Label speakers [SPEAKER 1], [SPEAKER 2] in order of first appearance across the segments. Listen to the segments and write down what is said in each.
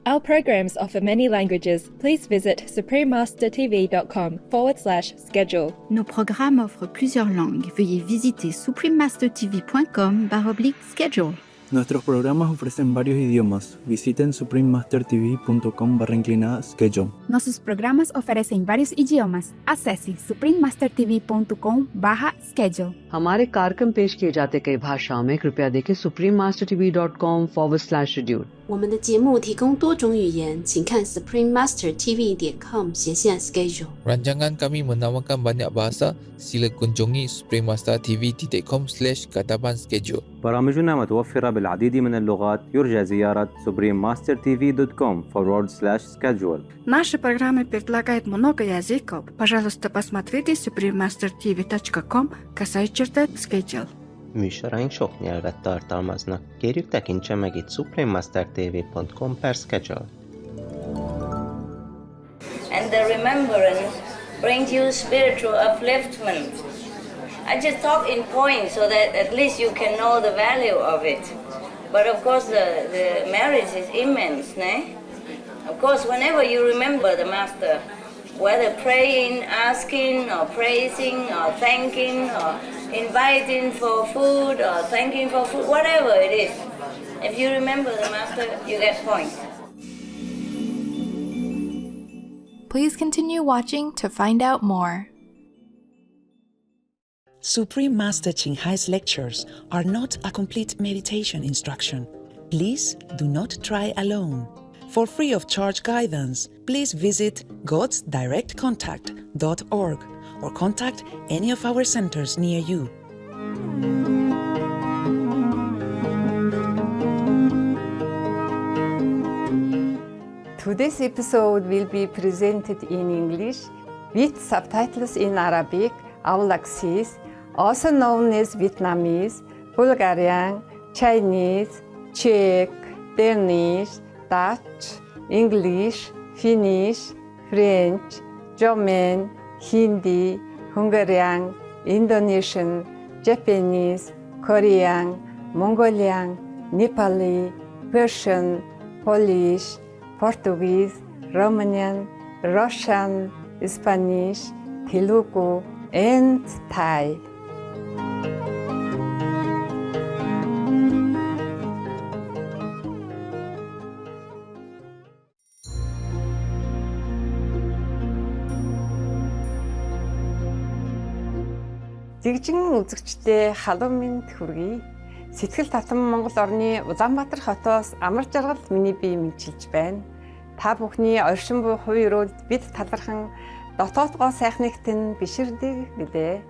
[SPEAKER 1] Our programs offer many languages. Please visit suprememastertv.com/schedule.
[SPEAKER 2] Nos programmes offrent plusieurs langues. Veuillez visiter suprememastertv.com/schedule.
[SPEAKER 3] Nuestros programas ofrecen varios idiomas. Visiten suprememastertv.com/schedule.
[SPEAKER 2] Nossos programas oferecem vários idiomas. Acesse suprememastertv.com/schedule.
[SPEAKER 4] हमारे कार्यक्रम पेश किए जाते कई भाषाओं में कृपया देखें suprememastertv.com/schedule。
[SPEAKER 5] 我们的节目提供多种语言，请看 suprememastertv.com/schedule。
[SPEAKER 6] Rancangan kami menawarkan banyak bahasa. Sila kunjungi suprememastertv.com/katapan-schedule.
[SPEAKER 7] برامجنا متوفرة بالعديد من اللغات. يرجى زيارة suprememastertv.com/schedule.
[SPEAKER 8] Наши программы предлагают много языков. Пожалуйста, посмотрите suprememastertv.com/schedule.
[SPEAKER 9] Műsoraink sok nyelvet tartalmaznak. Kérjük, tekintse meg itt suprememastertv.com/schedule.
[SPEAKER 10] And the remembrance brings you spiritual upliftment. I just talk in points so that at least you can know the value of it. But of course the merit is immense, né? Of course, whenever you remember the Master, whether praying, asking, or praising, or thanking, or inviting for food, or thanking for food, whatever it is, if you remember the Master, you get points.
[SPEAKER 11] Please continue watching to find out more.
[SPEAKER 12] Supreme Master Ching Hai's lectures are not a complete meditation instruction. Please do not try alone. For free of charge guidance, please visit godsdirectcontact.org or contact any of our centers near you.
[SPEAKER 13] Today's episode will be presented in English with subtitles in Arabic, Aulacese, also known as Vietnamese, Bulgarian, Chinese, Czech, Danish, Dutch, English, Finnish, French, German, Hindi, Hungarian, Indonesian, Japanese, Korean, Mongolian, Nepali, Persian, Polish, Portuguese, Romanian, Russian, Spanish, Telugu, and Thai. Дэгжин үзэгчдээ халуун мэнд хүргэе. Сэтгэл татам Монгол орны Улаанбаатар хотоос амар жаргал миний бие мэнчилж байна. Та бүхний оршин буй хувь өрөөнд бид талархан дотоод гоо сайхныг тэн биширдэг гэлээ.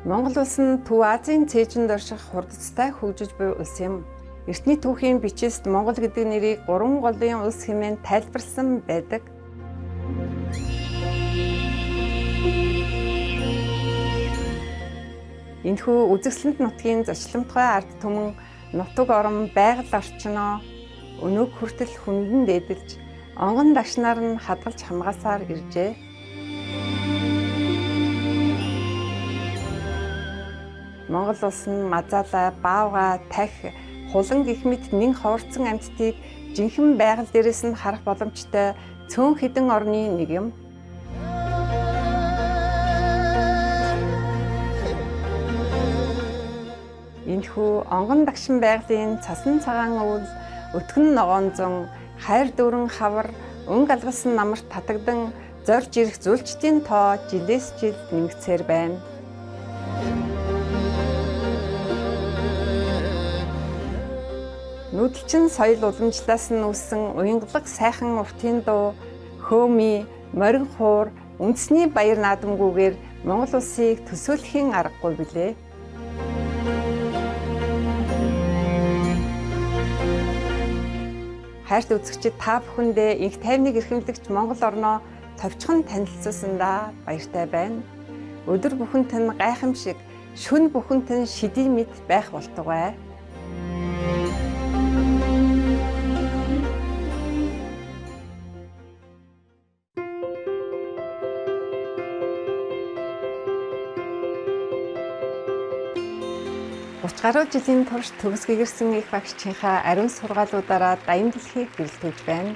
[SPEAKER 13] Монгол улс нь Төв Азийн цээжинд орших хурдцтай хөгжиж буй улс юм. Эртний түүхийн бичээст Монгол гэдэг нэрийг 3 голын улс хэмээн тайлбарласан байдаг. Энэхүү үзэсгэлэнт нутгийн зочломтгой ард түмэн нутаг орон байгаль орчноо өнөөг хүртэл хүндэн дээдэлж онгон дагшнаар нь хадгалж хамгаасаар иржээ. Монгол улс нь мазаалаа, баавга, тахь, хулан гэх мэт нэн хоорцсон амьтдыг жинхэнэ байгаль дээрээс нь харах боломжтой цөөн хэдэн орны нэг юм. Энэхүү онгон дагшин байгалийн цасан цагаан өвөл, өтгөн ногоон зун, хайр дүүрэн хавар, өнгө алгасан намарт татагдан зорж ирэх зүйлчдийн тоо жилээс жил нэмэгцээр байна. Нүүдэлчин соёл уламжлалаас нь үүссэн уянгалаг сайхан уртын дуу, хөөми, морин хуур, үндэсний баяр наадамгүйгээр Монгол улсыг төсөөлөхийн аргагүй билээ. Хайрт үзэгчид та бүхэндээ их тайвныг эрхэмлэгч Монгол орноо товчхон танилцуулсандаа баяртай байна. Өдөр бүхэнт нь гайхамшиг, шөнө бүхэнт нь шидий мэд байх болтугай. 30 гаруй жилийн турш төгс гэгэрсэн их багшийнхаа ариун сургаалуудаараа даян дэлхийг бэлтгэж байна.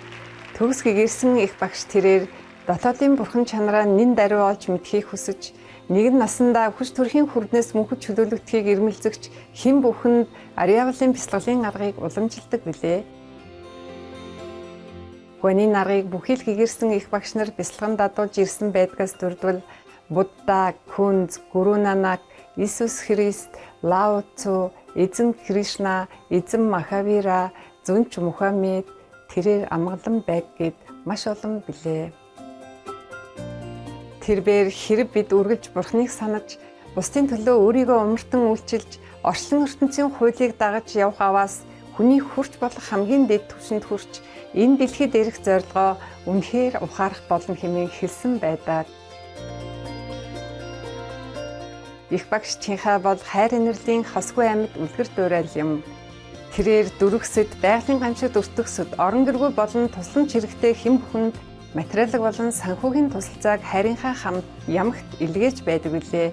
[SPEAKER 13] Төгс гэгэрсэн их багш тэрээр дотоодын бурхан чанараа нэн даруй олж мэдхийг хүсэж, нэгэн насандаа хүч төрхийн хүрднээс мөнхөд чөлөөлөгдөхийг ирмэлзэгч хэн бүхэнд ариавлын бясалгалын аргыг уламжилдаг билээ. Гүний наргыг бүхий л гэгэрсэн их багш нар бясалган дадуулж ирсэн байдгаас дүрдвэл Будда, Күнз, Гуру Нанак, Иесус Христ, Лао Цзу, эзэн Кришна, эзэн Махавира, Зүнч Мухаммед тэрээр амгалан байг гэд маш олон билээ. Тэрээр хэрэг бид үргэлж бурхныг санаж, бусдын төлөө өөрийгөө умартан үйлчилж, орчлон ертөнцийн хуулийг дагаж явах аваас хүний хүрч болох хамгийн дэд түвшинд хүрч энэ дэлхийд ирэх зорилгоо үнэхээр ухаарах болно хэмээн хэлсэн байдаг. Их багш Чинхаа бол хайр инэрлийн хосгүй амьд үлгэр дуурайл юм. Тэрээр дүрхсэд, байгалийн гамшигт өртөгсөд, орон гэргүй болон тусламж хэрэгтэй хэн бүхэнд материалог болон санхүүгийн тусалцааг хайрынхаа хамт ямагт илгээж байдаг билээ.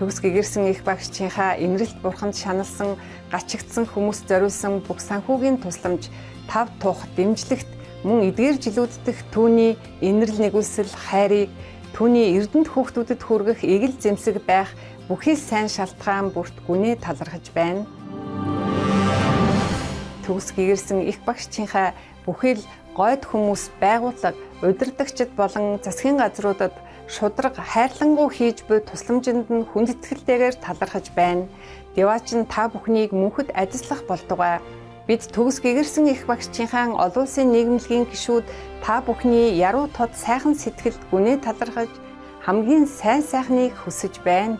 [SPEAKER 13] Төгс гэгэрсэн их багш Чинхаа инрэлт бурханд шаналсан, гачигдсан хүмүүс зориулсан бүх санхүүгийн тусламж, тав тух дэмжлэгт мөн эдгээр жилүүддэх түүний инэрл нэгүсэл хайрыг түүний эрдэнэт хүүхдүүдэд хүргэх эгэл зэмсэг байх бүхий сайн шалтгаан бүрт гүнээ талархаж байна. Төгс гэгэрсэн их багш Чинхаа бүхий л гойд хүмүүс, байгууллага, удирдагчид болон засгийн газруудад шудраг хайрлангуй хийж буй тусламжинд нь хүндэтгэлтэйгээр талархаж байна. Деваач нь та бүхнийг мөнхөд ажиллах болтугай. Бид төгс гэгэрсэн их багш Чинхаа олон улсын нийгэмлэгийн гишүүд та бүхний яруу тод сайхан сэтгэлд гүнээ талархаж хамгийн сайн сайхныг хүсэж байна.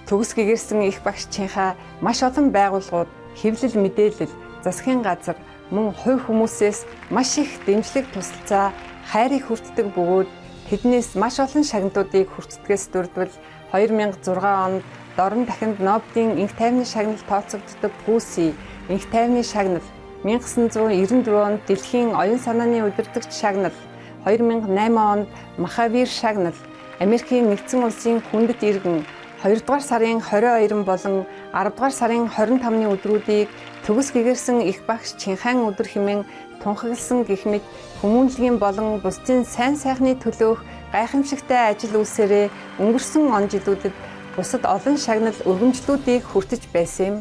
[SPEAKER 13] Төгс гэгэрсэн их багш Чинхаа маш олон байгууллагууд, хэвлэл мэдээлэл, засгийн газар, мөн хувь хүмүүсээс маш их дэмжлэг тусалцаа, хайрыг хүртдэг бөгөөд тэднээс маш олон шагналуудыг хүртдгээс дүрдвэл 2006 онд Дорн дахинд Нобелийн инх тайвны шагнал тооцогддог Пүүси инх тайвны шагнал, 1994 онд Дэлхийн оюун санааны удирдагч шагнал, 2008 онд Махавир шагнал, Америкийн нэгдсэн улсын хүндэт иргэн 2 дугаар сарын 22 болон 10 дугаар сарын 25-ны өдрүүдийг төгс гэгэрсэн их багш Чинхаа өдөр хэмээн тунхагласан гэх мэт хүмүүнлэгийн болон бусдын сайн сайхны төлөөх гайхамшигтай ажил үйлсээрээ өнгөрсөн он жилүүдэд бусад олон шагнал өргөмжлүүдийг хүртэж байсан юм.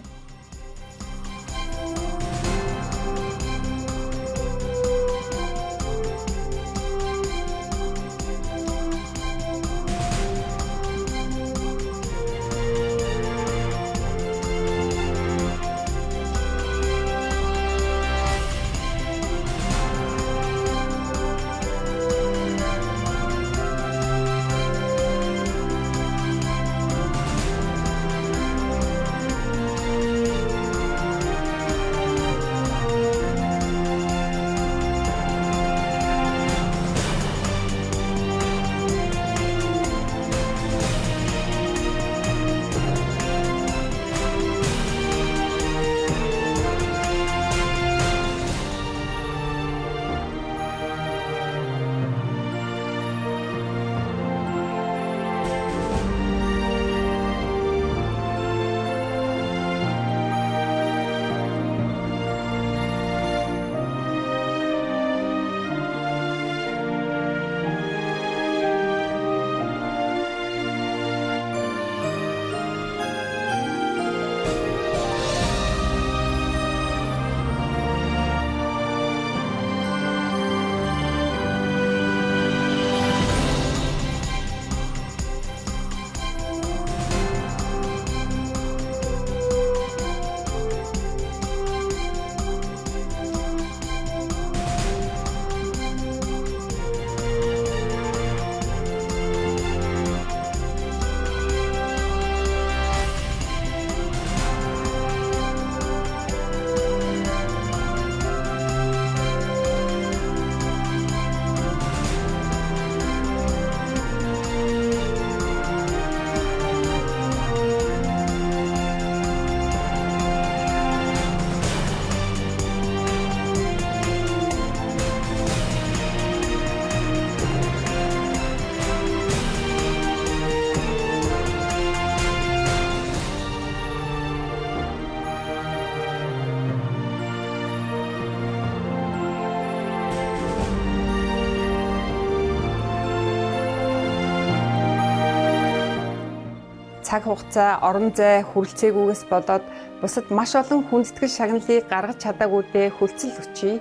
[SPEAKER 13] цаг хугацаа, орон зай, хүрэлцээгүйгээс болоод бусад маш олон хүндэтгэл шагналыг гаргаж чадаагүйдээ хүлцэл өчье.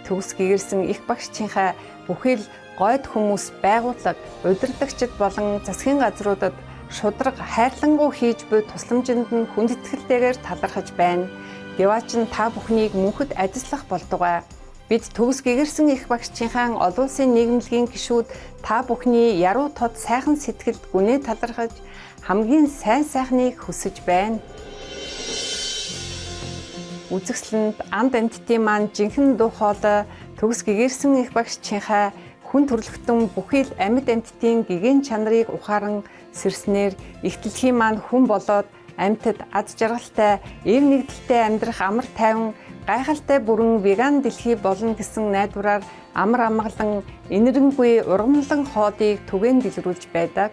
[SPEAKER 13] Төгс гэгэрсэн их багшчийнхаа бүхэл гойд хүмүүс, байгууллага, удирдагчид болон засгийн газруудад шудраг хайрлангуй хийж буй тусламжинд нь хүндэтгэлтэйгээр талархаж байна. Деваач нь та бүхнийг мөнхөд ажиллах болтугай. Бид төгс гэгэрсэн их багшчийнхаа олон улсын нийгэмлэгийн гишүүд та бүхний яруу тод сайхан сэтгэлд гүнээ талархаж хамгийн сайн сайхныг хүсэж байна. Үзэсгэлэнд анд амьтдын маань жинхэнэ дуу хоолой төгс гэгэрсэн их багшчийнхаа хүн төрөлхтөн бүхэл амьд амьтдын гэгэн чанарыг ухаан сэрснээр ихтлэхийн маань хүн болоод амьтад аз жаргалтай, эв нэгдэлтэй амьдрах амар тайван, гайхалтай бүрэн веган дэлхий болно гэсэн найдвараар амар амгалан, инэрэнгүй ургамлан хоолыг түгээн дэлгэрүүлж байдаг.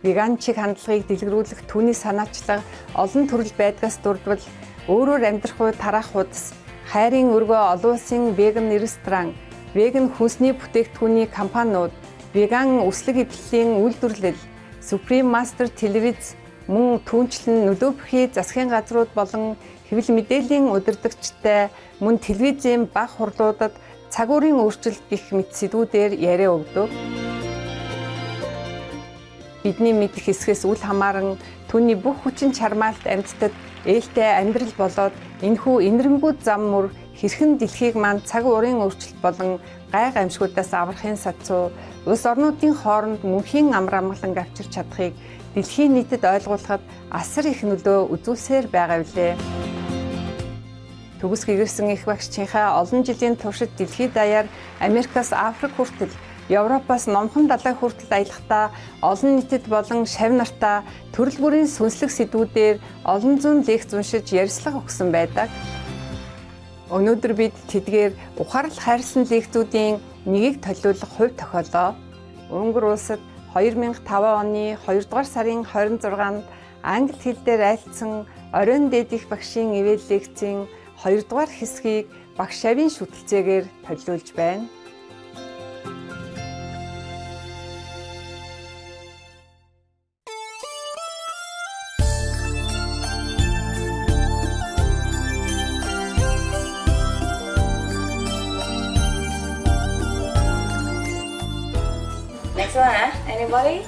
[SPEAKER 13] Веган чиг хандлагыг дэлгэрүүлэх түүний санаачлага олон төрөл байдгаас дурдвал өөрөөр амьдрах үе тараах хуудас, хайрын өргөө олон улсын веган ресторан, веган хүнсний бүтээгдэхүүний компаниуд, веган өслөг эдлэлийн үйлдвэрлэл, Supreme Master телевиз, мөн түүнчлэн нөлөө бүхий засгийн газрууд болон хэвлэл мэдээллийн удирдагчтай мөн телевизийн баг хурлуудад цаг уурын өөрчлөлт гэх мэт сэдвүүдээр яриа өгдөг. Бидний мэдих хэсгээс үл хамааран түүний бүх хүчин чармаалт амьтдад ээлтэй амьдрал болоод энэхүү инэрэнгүүд зам мөр хэрхэн дэлхийг маань цаг уурын өөрчлөлт болон гай гамшгуудаас аврахын сацуу улс орнуудын хооронд мөнхийн амар амгалан авчирч чадахыг дэлхийн нийтэд ойлгуулахад асар их нөлөө үзүүлсээр байгаа билээ. Төгс гэгэрсэн их багшчийнхаа олон жилийн туршид дэлхийд даяар Америкаас Африк хүртэл, Европоос Номхон далай хүртэл аялахдаа олон нийтэд болон шавь нартаа төрөл бүрийн сүнслэг сэдвүүдээр олон зуун лекц уншиж ярьцлага өгсөн байдаг. Өнөөдөр бид тэдгээр ухаарл хайрлсан лекцүүдийн нэгийг төлөвлөх хувь тохиолоо. Унгар улсад 2005 оны 2 дугаар сарын 26-нд англи хэл дээр айлтсан оройн дээд их багшийн ивэл лекцийн 2 дугаар хэсгийг багш шавийн шүтэлцээгээр төлөвлөж байна.
[SPEAKER 10] Next one, huh? Anybody?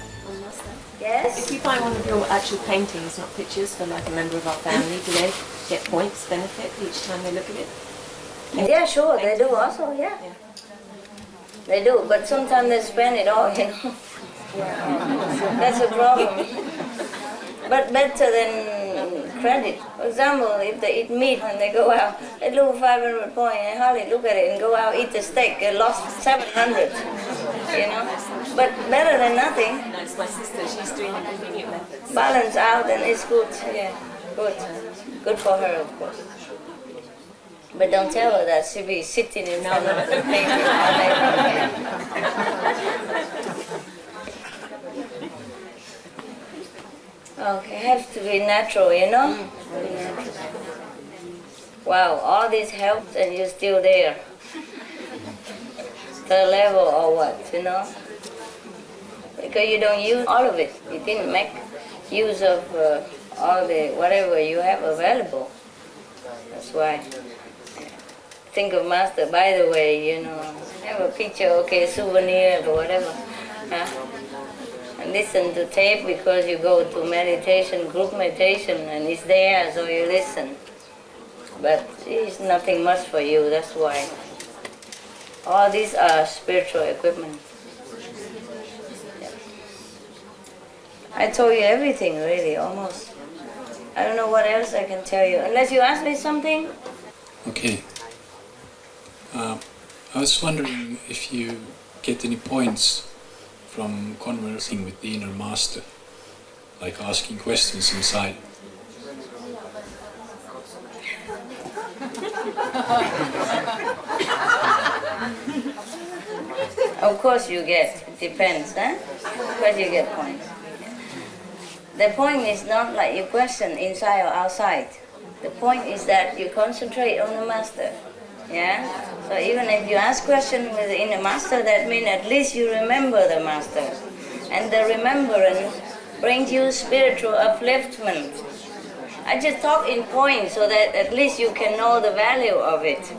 [SPEAKER 10] Yes?
[SPEAKER 14] If you buy one of your actual paintings, not pictures, for like a member of our family, do they get points, benefit each time they look at it?
[SPEAKER 10] Yeah, sure, they do also, yeah. They do, but sometimes they spend it all, you know. That's a problem. But better than credit. For example, if they eat meat when they go out, they lose 500 points and hardly look at it and go out, eat the steak, they lost 700, you know. But better than nothing.
[SPEAKER 14] That's my sister, she's doing the convenient methods.
[SPEAKER 10] Balance out and it's good, yeah, good. Good for her, of course. But don't tell her that she'll be sitting in front of the painting all day. Okay, it has to be natural, you know? Wow, all this helps and you're still there. The level or what, you know? Because you don't use all of it. You didn't make use of all the whatever you have available. That's why. Think of Master, by the way, you know, have a picture, okay, souvenir or whatever. Huh? And listen to tape because you go to meditation, group meditation, and it's there, so you listen. But it's nothing much for you, that's why. All these are spiritual equipment. Yeah. I told you everything, really, almost. I don't know what else I can tell you, unless you ask me something.
[SPEAKER 15] Okay. I was wondering if you get any points from conversing with the inner master, like asking questions inside.
[SPEAKER 10] Of course you get, it depends, huh? Of course you get points. The point is not like you question inside or outside. The point is that you concentrate on the master. Yeah? So even if you ask question with the inner master, that means at least you remember the master. and the remembrance brings you spiritual upliftment. I just talk in points so that at least you can know the value of it.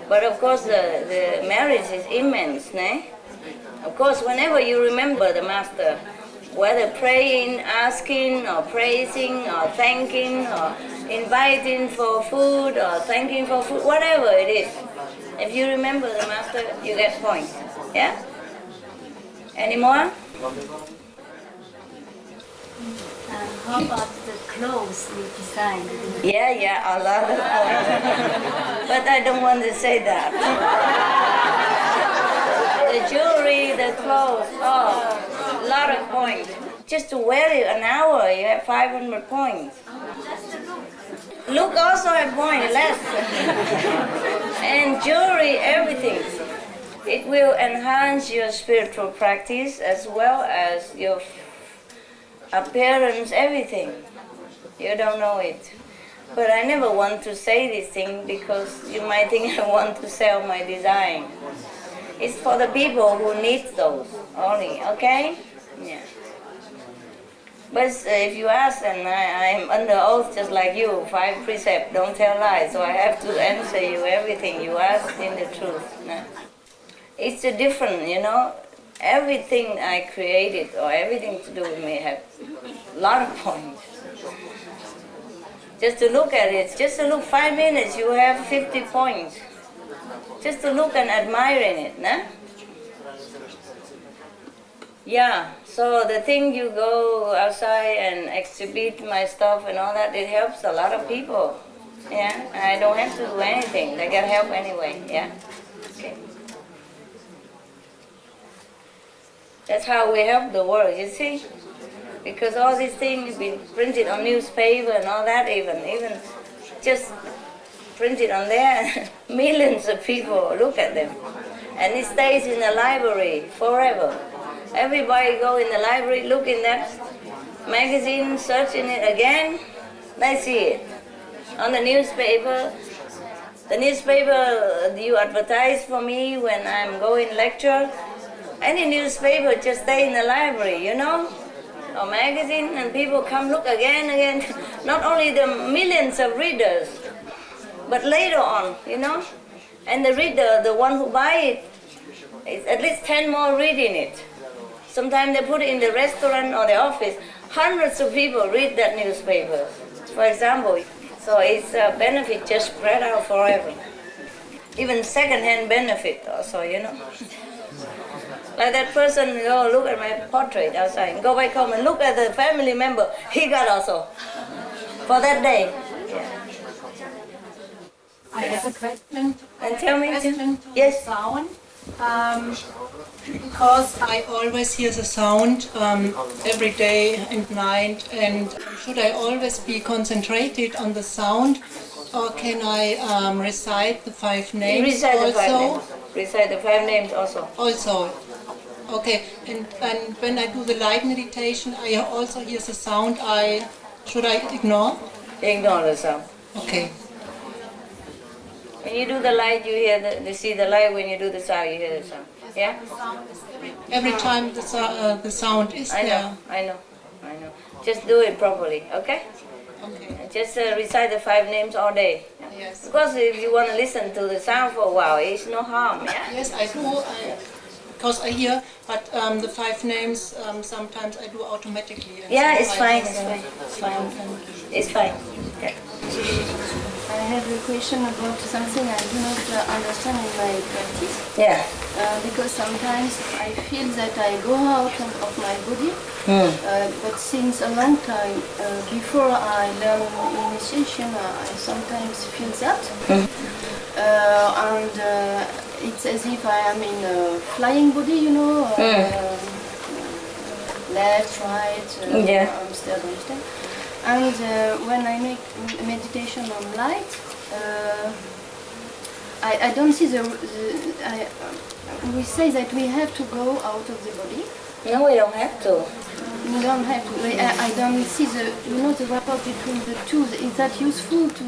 [SPEAKER 10] But of course the merit is immense, né? Of course, whenever you remember the Master, whether praying, asking, or praising, or thanking, or inviting for food, or thanking for food, whatever it is, if you remember the Master, you get points. Yeah? Any more?
[SPEAKER 16] How about the clothes you designed?
[SPEAKER 10] Yeah, a lot of points. But I don't want to say that. The jewelry, the clothes, a lot of points. Just to wear it an hour, you have 500 points. Look also have points, less. And jewelry, everything. It will enhance your spiritual practice as well as your appearance, everything. You don't know it. But I never want to say this thing because you might think I want to sell my design. It's for the people who need those only, okay? Yeah. But if you ask, and I'm under oath just like you, 5 precepts, don't tell lies, so I have to answer you everything you ask in the truth. No. It's a different, everything I created or everything to do with me have a lot of points. Just to look at it, just to look 5 minutes, you have 50 points. Just to look and admiring it, nah? Yeah, so the thing you go outside and exhibit my stuff and all that, it helps a lot of people. Yeah, I don't have to do anything. They get help anyway, yeah? Okay. That's how we help the world, you see? Because all these things been printed on newspaper and all that, even just printed on there, millions of people look at them. And it stays in the library forever. Everybody go in the library, look in that magazine, searching it again, they see it. On the newspaper you advertise for me when I'm going lecture. Any newspaper just stay in the library, or magazine, and people come look again. Not only the millions of readers, but later on, and the reader, the one who buy it, is at least 10 more reading it. Sometimes they put it in the restaurant or the office. Hundreds of people read that newspaper, for example. So it's a benefit just spread out forever. Even second-hand benefit also, Like that person, look at my portrait outside, go back home and look at the family member, he got also, for that day. Yeah.
[SPEAKER 17] I have a question.
[SPEAKER 10] And tell me,
[SPEAKER 17] yes. Sound. Because I always hear the sound every day and night, and should I always be concentrated on the sound, or can I recite the 5 names
[SPEAKER 10] recite
[SPEAKER 17] also?
[SPEAKER 10] The 5 names. Recite the 5 names also.
[SPEAKER 17] Also. Okay, and when I do the light meditation, I also hear the sound. Should I ignore?
[SPEAKER 10] Ignore the sound.
[SPEAKER 17] Okay.
[SPEAKER 10] When you do the light, you see the light. When you do the sound, you hear the sound. Yeah?
[SPEAKER 17] Every time the sound is there.
[SPEAKER 10] I know. Just do it properly, okay?
[SPEAKER 17] Okay.
[SPEAKER 10] Just recite the 5 names all day.
[SPEAKER 17] Yes.
[SPEAKER 10] Because if you want to listen to the sound for a while, it's no harm, yeah?
[SPEAKER 17] Yes, I do. Because I hear, but the 5 names sometimes I do automatically.
[SPEAKER 10] Yeah, it's fine. It's fine. Okay.
[SPEAKER 16] I have a question about something I do not understand in my practice.
[SPEAKER 10] Yeah.
[SPEAKER 16] Because sometimes I feel that I go out of my body, but since a long time before I learn initiation, I sometimes feel that. And it's as if I am in a flying body, left, right,
[SPEAKER 10] yeah.
[SPEAKER 16] Step by step. And when I make meditation on light, I don't see we say that we have to go out of the body.
[SPEAKER 10] No, we don't have to.
[SPEAKER 16] We don't have to. I don't see the rapport between the two. Is that useful to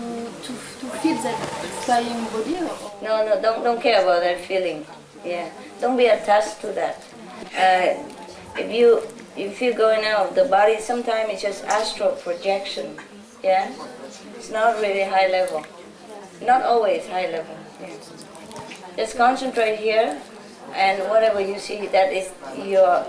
[SPEAKER 16] feel that flying body?
[SPEAKER 10] No, don't care about that feeling. Yeah, don't be attached to that. If you feel going out of the body, sometimes it's just astral projection. Yeah? It's not really high level. Not always high level. Yeah. Just concentrate here, and whatever you see, that is your,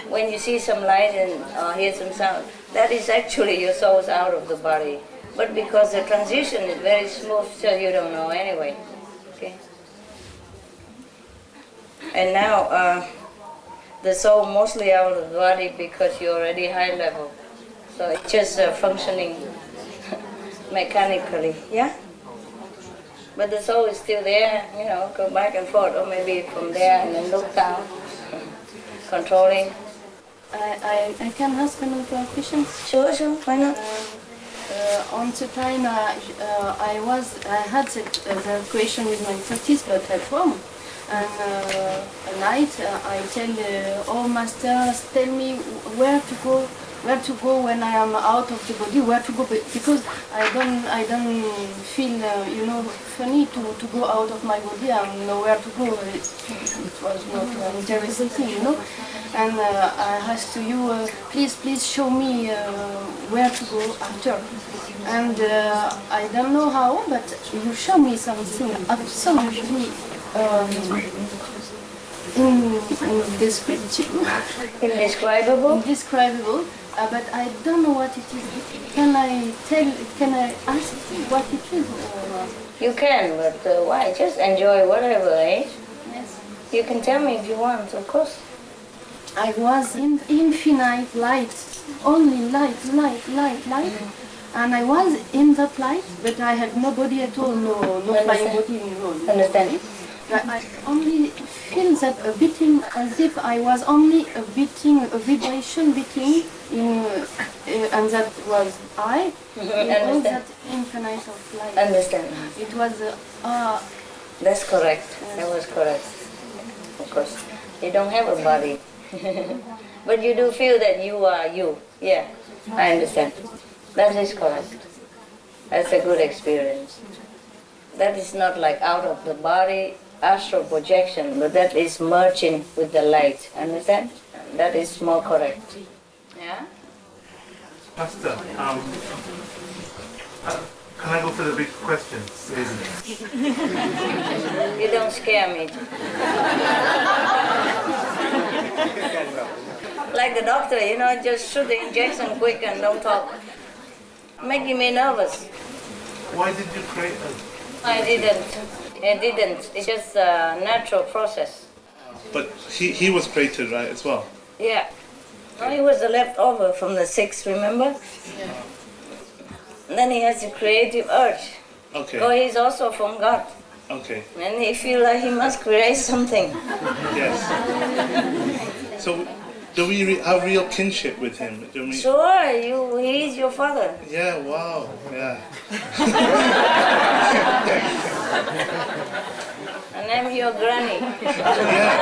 [SPEAKER 10] when you see some light and hear some sound, that is actually your soul's out of the body. But because the transition is very smooth, so you don't know anyway. Okay. And now the soul mostly out of the body because you're already high level. So it's just functioning mechanically, yeah? But the soul is still there, you know, go back and forth, or maybe from there and then look down, controlling.
[SPEAKER 16] I can ask another question?
[SPEAKER 10] Sure, why not?
[SPEAKER 16] On the time I had the question with my practice, but at home. And at night I tell all masters, tell me where to go when I am out of the body, where to go, because I don't feel you know, funny to go out of my body and know where to go. It was not an interesting thing, you know. And I asked to you, please show me where to go after. And I don't know how, but you show me something absolutely
[SPEAKER 10] indescribable.
[SPEAKER 16] Indescribable. But I don't know what it is. Can I ask what it is?
[SPEAKER 10] You can, but why? Just enjoy whatever, eh?
[SPEAKER 16] Yes.
[SPEAKER 10] You can tell me if you want, of course.
[SPEAKER 16] I was in infinite light, only light. And I was in that light, but I had no body at all, no flying body. No.
[SPEAKER 10] Understand?
[SPEAKER 16] I only feel that a beating, as if I was only a vibration beating, and that was I, in all that infinite of light.
[SPEAKER 10] Understand.
[SPEAKER 16] It was,
[SPEAKER 10] that's correct. That was correct. Of course. You don't have a body. But you do feel that you are you. Yeah, I understand. That is correct. That's a good experience. That is not like out of the body, astral projection, but that is merging with the light. Understand? That is more correct. Yeah?
[SPEAKER 18] Pastor, can I go for the big questions?
[SPEAKER 10] You don't scare me. Like the doctor, you know, just shoot the injection quick and don't talk. Making me nervous.
[SPEAKER 18] Why did you create us?
[SPEAKER 10] I didn't. It's just a natural process.
[SPEAKER 18] But he was created, right, as well?
[SPEAKER 10] Yeah. Well, he was the leftover from the 6, remember? Yeah. And then he has a creative urge.
[SPEAKER 18] Okay.
[SPEAKER 10] So he's also from God.
[SPEAKER 18] Okay.
[SPEAKER 10] And he feels like he must create something.
[SPEAKER 18] Yes. So, do we have real kinship with him? Do we...
[SPEAKER 10] Sure, he's your father.
[SPEAKER 18] Yeah, wow, yeah.
[SPEAKER 10] And I'm your granny.
[SPEAKER 18] Yeah,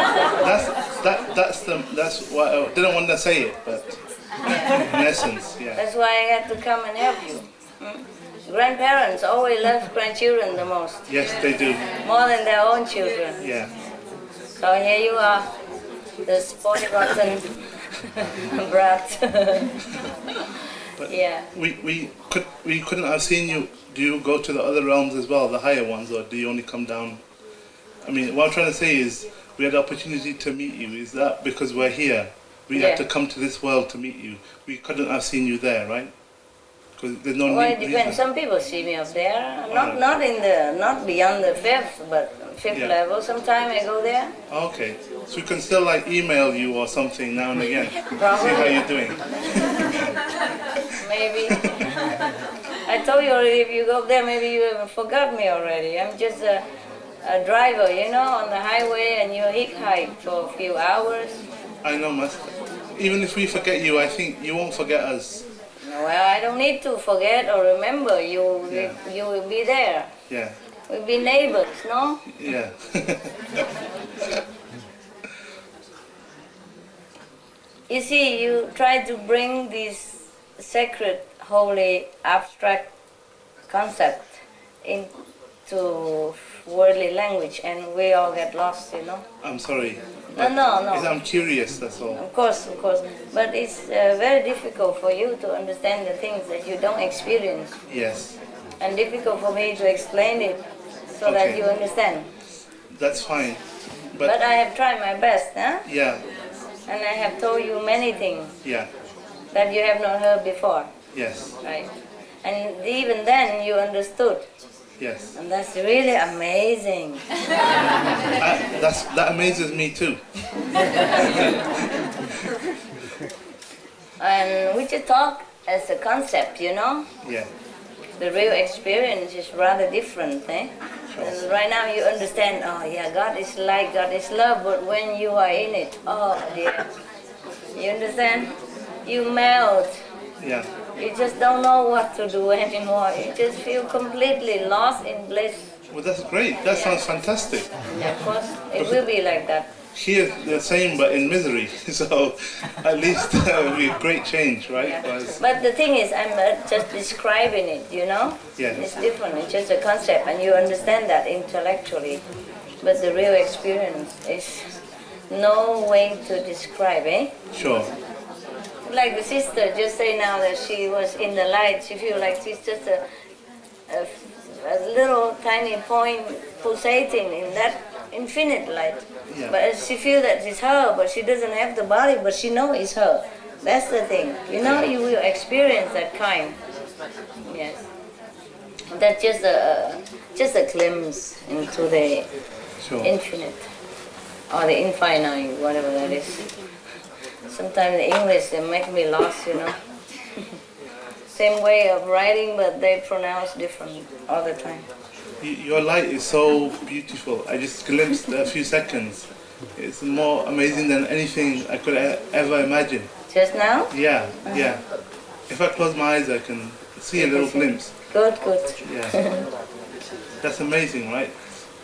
[SPEAKER 18] that's what I didn't want to say it, but in essence, yeah.
[SPEAKER 10] That's why I had to come and help you. Grandparents always love grandchildren the most.
[SPEAKER 18] Yes, they do.
[SPEAKER 10] More than their own children.
[SPEAKER 18] Yeah.
[SPEAKER 10] So here you are, the spoiled rotten brat.
[SPEAKER 18] But
[SPEAKER 10] yeah.
[SPEAKER 18] We couldn't have seen you. Do you go to the other realms as well, the higher ones, or do you only come down? I mean, what I'm trying to say is, we had the opportunity to meet you. Is that because we're here? We had to come to this world to meet you. We couldn't have seen you there, right? Because there's no
[SPEAKER 10] Well, it depends. Some people see me up there, not beyond the 5th, but 5th level. Sometimes I go there.
[SPEAKER 18] Okay, so we can still like email you or something now and again.
[SPEAKER 10] Probably.
[SPEAKER 18] See how you're doing.
[SPEAKER 10] Maybe. I told you already. If you go up there, maybe you have forgot me already. I'm just a driver, you know, on the highway, and you hitchhike for a few hours.
[SPEAKER 18] I know, Master. Even if we forget you, I think you won't forget us.
[SPEAKER 10] Well, I don't need to forget or remember. You will be there.
[SPEAKER 18] Yeah.
[SPEAKER 10] We'll be neighbors, no?
[SPEAKER 18] Yeah.
[SPEAKER 10] You see, you try to bring this sacred, holy, abstract concept into worldly language, and we all get lost, you know.
[SPEAKER 18] I'm sorry.
[SPEAKER 10] No.
[SPEAKER 18] I'm curious, that's all.
[SPEAKER 10] Of course. But it's very difficult for you to understand the things that you don't experience.
[SPEAKER 18] Yes.
[SPEAKER 10] And difficult for me to explain it so that you understand.
[SPEAKER 18] That's fine.
[SPEAKER 10] But I have tried my best, huh?
[SPEAKER 18] Yeah.
[SPEAKER 10] And I have told you many things
[SPEAKER 18] Yeah.
[SPEAKER 10] that you have not heard before.
[SPEAKER 18] Yes.
[SPEAKER 10] Right. And even then you understood.
[SPEAKER 18] Yes.
[SPEAKER 10] And that's really amazing.
[SPEAKER 18] That amazes me too.
[SPEAKER 10] And we just talk as a concept, you know.
[SPEAKER 18] Yeah.
[SPEAKER 10] The real experience is rather different, eh? And right now you understand, oh yeah, God is light, God is love, but when you are in it, oh dear. You understand? You melt.
[SPEAKER 18] Yeah.
[SPEAKER 10] You just don't know what to do anymore. You just feel completely lost in bliss.
[SPEAKER 18] Well, that's great. That sounds fantastic.
[SPEAKER 10] Yeah, of course, it will be like that.
[SPEAKER 18] Here, the same, but in misery. So, at least it will be a great change, right?
[SPEAKER 10] Yeah. But the thing is, I'm just describing it, you know?
[SPEAKER 18] Yeah.
[SPEAKER 10] It's different. It's just a concept, and you understand that intellectually. But the real experience is no way to describe, eh?
[SPEAKER 18] Sure.
[SPEAKER 10] Like the sister just say now that she was in the light, she feel like she's just a little tiny point pulsating in that infinite light.
[SPEAKER 18] Yeah.
[SPEAKER 10] But she feel that it's her, but she doesn't have the body, but she know it's her. That's the thing. You know, you will experience that kind. Yes. That's just a glimpse into the infinite or the infinite, whatever that is. Sometimes in English they make me lost, you know. Same way of writing, but they pronounce different all the time.
[SPEAKER 18] Your light is so beautiful. I just glimpsed a few seconds. It's more amazing than anything I could ever imagine.
[SPEAKER 10] Just now?
[SPEAKER 18] Yeah, yeah. If I close my eyes, I can see a little glimpse.
[SPEAKER 10] Good.
[SPEAKER 18] Yeah. That's amazing, right?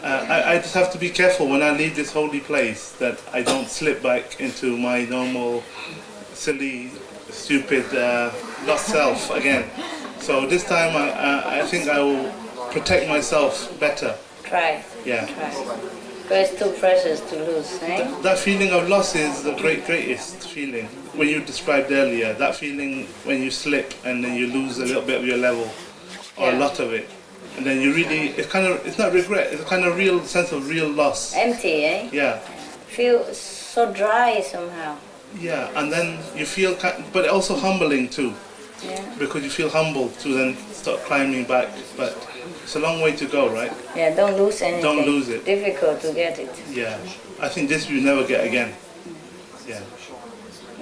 [SPEAKER 18] I just have to be careful when I leave this holy place that I don't slip back into my normal, silly, stupid, lost self again. So this time I think I will protect myself better.
[SPEAKER 10] Try.
[SPEAKER 18] Yeah.
[SPEAKER 10] Try. Because it's too precious to lose, eh?
[SPEAKER 18] That feeling of loss is the greatest feeling. When you described earlier, that feeling when you slip and then you lose a little bit of your level, or a lot of it. And then you really, it's not regret, it's a kind of real sense of real loss.
[SPEAKER 10] Empty, eh?
[SPEAKER 18] Yeah.
[SPEAKER 10] Feel so dry somehow.
[SPEAKER 18] Yeah, and then you feel, but also humbling too.
[SPEAKER 10] Yeah.
[SPEAKER 18] Because you feel humbled to then start climbing back. But it's a long way to go, right?
[SPEAKER 10] Yeah, don't lose anything.
[SPEAKER 18] Don't lose it.
[SPEAKER 10] Difficult to get it.
[SPEAKER 18] Yeah. I think this you never get again. Yeah.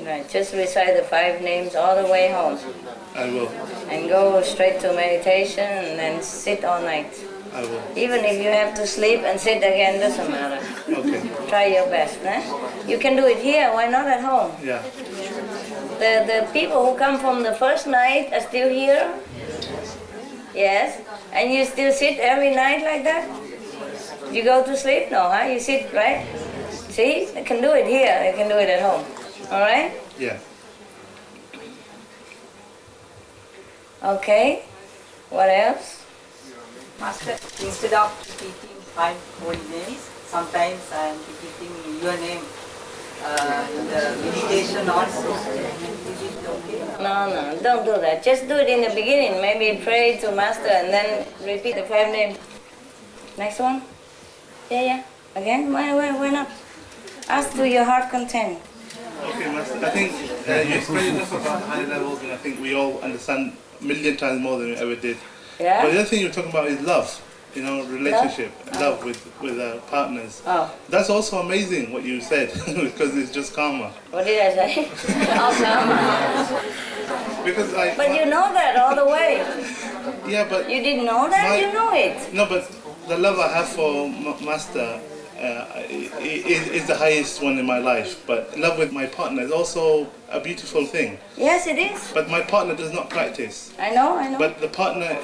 [SPEAKER 10] Right, just recite the 5 names all the way home.
[SPEAKER 18] I will.
[SPEAKER 10] And go straight to meditation and then sit all night.
[SPEAKER 18] I will.
[SPEAKER 10] Even if you have to sleep and sit again, doesn't matter.
[SPEAKER 18] Okay.
[SPEAKER 10] Try your best, eh? You can do it here, why not at home?
[SPEAKER 18] Yeah.
[SPEAKER 10] The people who come from the first night are still here? Yes? And you still sit every night like that? You go to sleep? No, huh? You sit, right? See? They can do it here, they can do it at home. Alright?
[SPEAKER 18] Yeah.
[SPEAKER 10] Okay. What else?
[SPEAKER 19] Master, instead of repeating 5 holy names, sometimes I am repeating your name in the meditation also. Is it okay?
[SPEAKER 10] No, don't do that. Just do it in the beginning. Maybe pray to Master and then repeat the 5 names. Next one? Yeah. Again? Why not? Ask to your heart content.
[SPEAKER 18] Okay, Master. I think you explained enough about high levels, and I think we all understand a million times more than we ever did.
[SPEAKER 10] Yeah?
[SPEAKER 18] But the other thing you're talking about is love. You know, relationship, love with partners.
[SPEAKER 10] Oh.
[SPEAKER 18] That's also amazing what you said, because it's just karma.
[SPEAKER 10] What did I say? All karma.
[SPEAKER 18] Because
[SPEAKER 10] But you know that all the way.
[SPEAKER 18] Yeah, but
[SPEAKER 10] you didn't know that. You know it.
[SPEAKER 18] No, but the love I have for Master is the highest one in my life. But love with my partner is also a beautiful thing.
[SPEAKER 10] Yes, it is.
[SPEAKER 18] But my partner does not practice.
[SPEAKER 10] I know.
[SPEAKER 18] But the partner,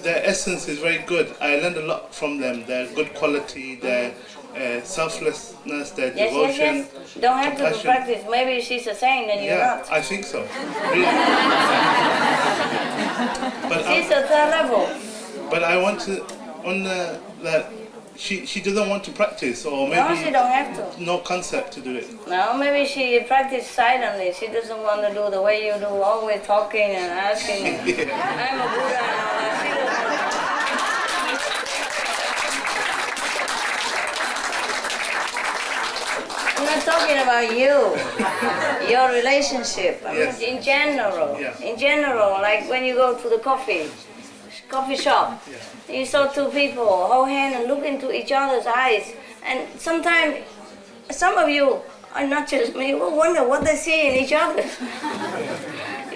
[SPEAKER 18] their essence is very good. I learned a lot from them. Their good quality, their selflessness, their devotion.
[SPEAKER 10] Yes. Don't have to practice. Maybe she's a saint and you're not.
[SPEAKER 18] I think so. Really. But
[SPEAKER 10] she's a third level.
[SPEAKER 18] But I want to, on that she doesn't want to practice, or maybe
[SPEAKER 10] No, she don't have to.
[SPEAKER 18] no concept to do it.
[SPEAKER 10] No, maybe she practice silently. She doesn't want to do the way you do, always talking and asking. I'm a Buddha and all that. She doesn't. I'm not talking about you, your relationship. I mean, in general. In general, like when you go to the coffee shop, you saw two people hold hand and look into each other's eyes, and sometimes some of you, and not just me, will wonder what they see in each other.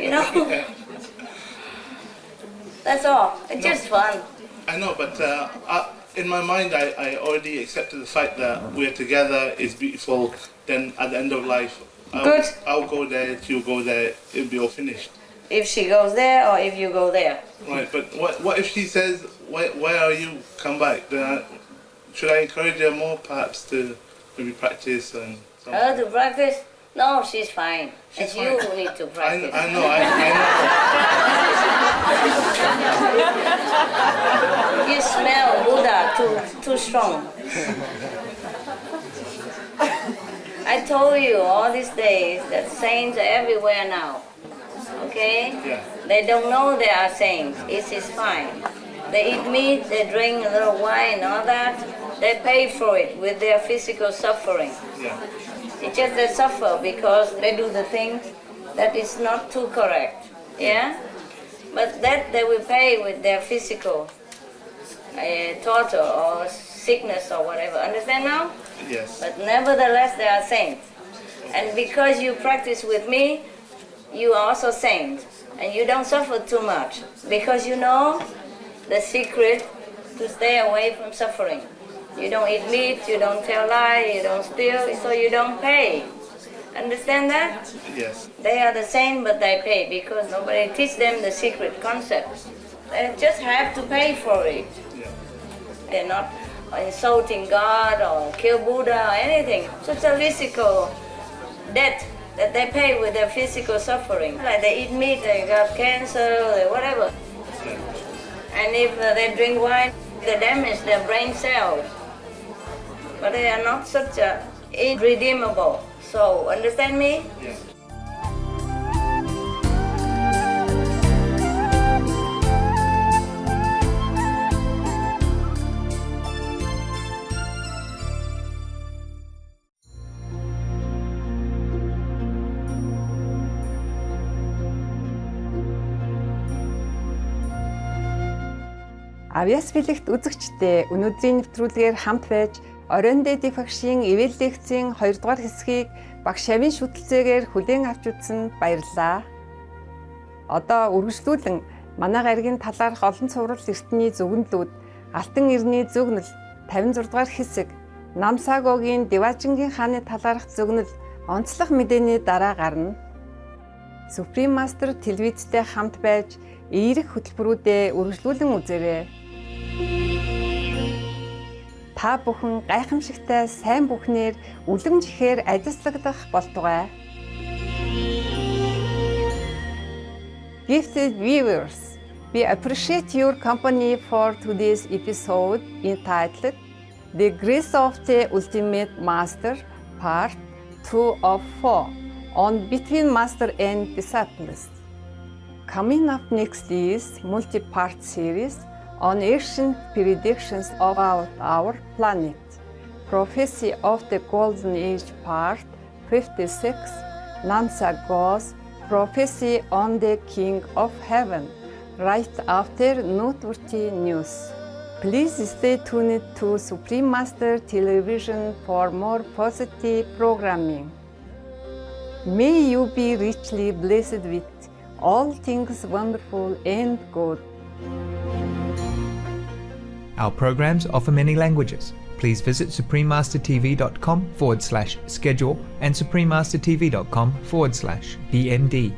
[SPEAKER 10] You know? That's all. It's just fun.
[SPEAKER 18] I know, but in my mind, I already accepted the fact that we're together, is beautiful. Then at the end of life, I'll go there, you'll go there, it'll be all finished.
[SPEAKER 10] If she goes there or if you go there.
[SPEAKER 18] Right, but what if she says, why are you, come back? Then should I encourage her more perhaps to maybe practice and something?
[SPEAKER 10] Her to practice? No, she's fine. It's you who need to practice.
[SPEAKER 18] I know.
[SPEAKER 10] You smell Buddha too strong. I told you all these days that saints are everywhere now. Okay?
[SPEAKER 18] Yeah.
[SPEAKER 10] They don't know they are saints. It is fine. They eat meat, they drink a little wine, all that. They pay for it with their physical suffering.
[SPEAKER 18] Yeah.
[SPEAKER 10] It's just they suffer because they do the things that is not too correct. Yeah? But that they will pay with their physical torture or sickness or whatever. Understand now?
[SPEAKER 18] Yes.
[SPEAKER 10] But nevertheless, they are saints. And because you practice with me, you are also saint. And you don't suffer too much. Because you know the secret to stay away from suffering. You don't eat meat, you don't tell lies, you don't steal, so you don't pay. Understand that?
[SPEAKER 18] Yes.
[SPEAKER 10] They are the same, but they pay because nobody teach them the secret concepts. They just have to pay for it.
[SPEAKER 18] Yeah.
[SPEAKER 10] They're not insulting God or kill Buddha or anything. So it's a physical debt that they pay with their physical suffering. Like they eat meat, they got cancer, they whatever. And if they drink wine, they damage their brain cells. But they are not such irredeemable. So, understand me?
[SPEAKER 18] Yeah.
[SPEAKER 13] Авьяас билэгт үзэгчдээ өнөөдрийн нэвтрүүлгээр хамт байж Оройн дээдийн багшийн ивэл лекцийн 2 дугаар хэсгийг багш Шавийн шүтэлцээгээр хүлээн авч үзсэнд баярлалаа. Одоо үргэлжлүүлэн манай гаригийн талаарх олон цуврал эртний зөвгөнлүүд Алтан эрдний зөвгнөл 56 дугаар хэсэг Намсагогийн Деважингийн хааны талаарх зөвгнөл онцлог мэдээний дараа гарна. Supreme Master телевизтэй хамт байж эерэг хөтөлбөрүүдэд үргэлжлүүлэн үзээрэй. Та бүхэн гайхамшигтай сайн бүхнээр үлэмжихээр ажиллагдах болтугай. Gifted viewers, we appreciate your company for today's episode entitled The Grace of the Ultimate Master, Part 2 of 4 on Between Master and Disciples. Coming up next is multi-part series on ancient predictions about our planet. Prophecy of the Golden Age Part 56, Namsagos Prophecy on the King of Heaven, right after noteworthy news. Please stay tuned to Supreme Master Television for more positive programming. May you be richly blessed with all things wonderful and good.
[SPEAKER 20] Our programs offer many languages. Please visit suprememastertv.com/schedule and suprememastertv.com/BMD.